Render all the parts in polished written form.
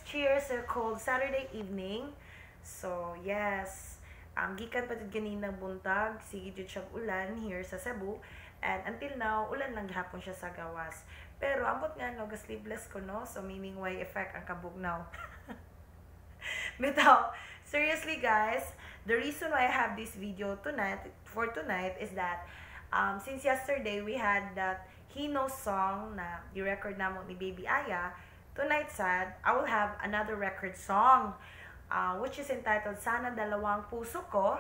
cheers called Saturday evening. So, yes, gikan pa jud ganinang buntag, sige jud siya ulan here sa Cebu. And until now, ulan lang gihapon siya sa gawas. Pero ambot nga no, sleeveless ko no, so meaning why effect ang kabugnaw. Bitaw, seriously guys, the reason why I have this video tonight is that since yesterday we had that Hino song na i-record namo ni Baby Aya, tonight sad, I will have another record song which is entitled Sana Dalawang Puso Ko,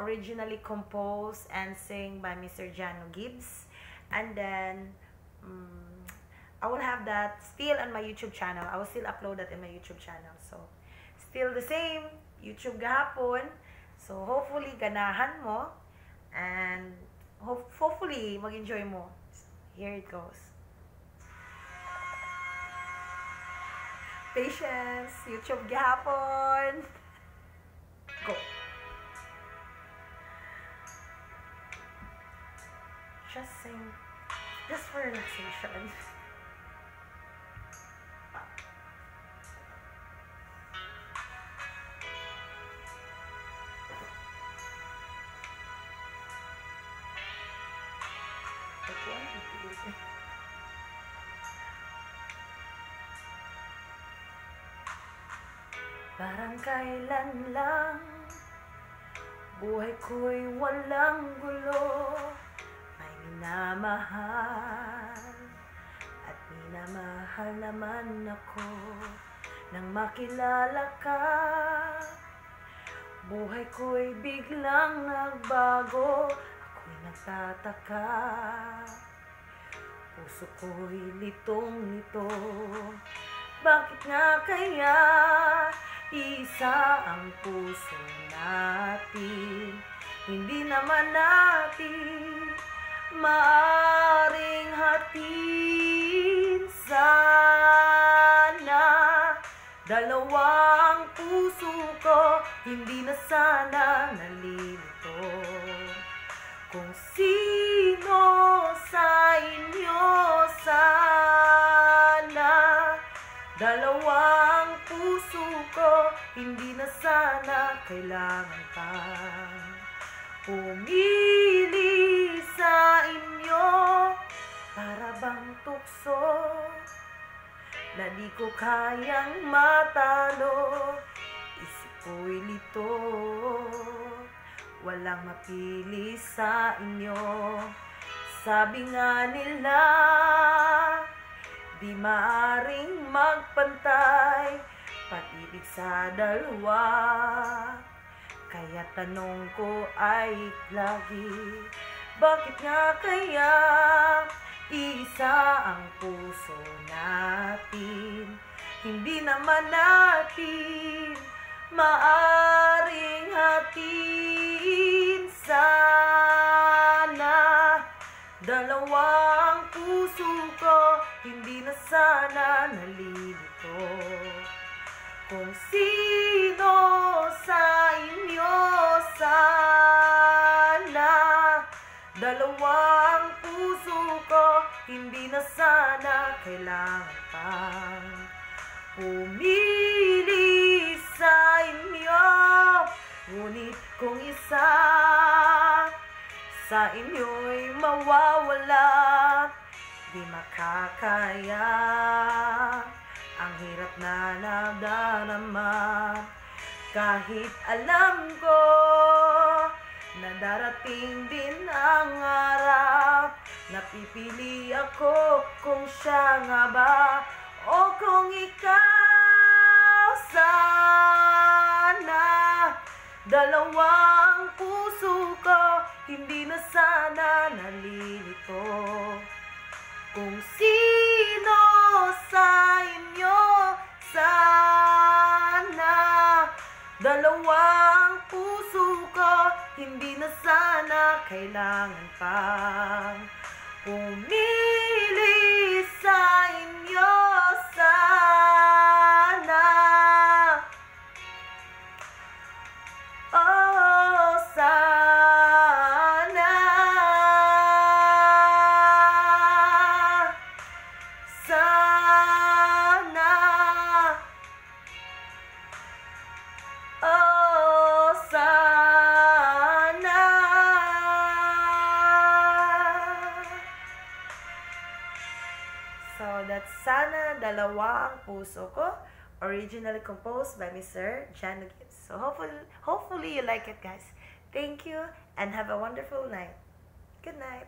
originally composed and sing by Mr. Jano Gibbs. And then I will have that still on my YouTube channel. I will still upload that in my YouTube channel. So still the same YouTube gahapon. So hopefully ganahan mo and hopefully mag-enjoy mo. Here it goes. Patience, YouTube gahapon. Go. Just sing, just for relaxation. Parang kailan lang buhay ko'y walang gulo, may minamahal at minamahal naman ako. Nang makilala ka, buhay ko'y biglang nagbago, ako'y nagtataka, puso ko'y litong-lito. Bakit nga kaya isa ang puso natin, hindi naman natin maaring hatiin? Sana dalawang puso ko, hindi na sana nalilito. Kung sino sa inyo, sana dalawang puso ko, hindi na sana kailangan pa pumili sa inyo. Para bang tukso na di ko kayang matalo, isip ko'y lito, walang mapili sa inyo. Sabi nga nila, di maaring magpantay pag-ibig sa dalawa. Kaya tanong ko ay lagi, bakit nga kaya isa ang puso natin, hindi naman natin maaring hatiin? Sana dalawang puso ko, hindi na sana nalilito. Kung sino sa inyo, sana dalawang puso ko, hindi na sana kailangan pang pumili sa inyo. Ngunit kung isa sa inyo'y mawawala, di makakaya ang hirap na nadarama. Kahit alam ko na darating din ang araw, napipili ako kung siya nga ba o kung ikaw. Sana dalawang puso ko, hindi na sana nalilito. Kung sino sa inyo, sana dalawang puso ko, hindi na sana kailangan pang pumili sa inyo. Sana, oh sana, sana So, that's Sana Dalawa Ang Puso Ko, originally composed by Mr. Jano Gibbs. So, hopefully you like it, guys. Thank you, and have a wonderful night. Good night.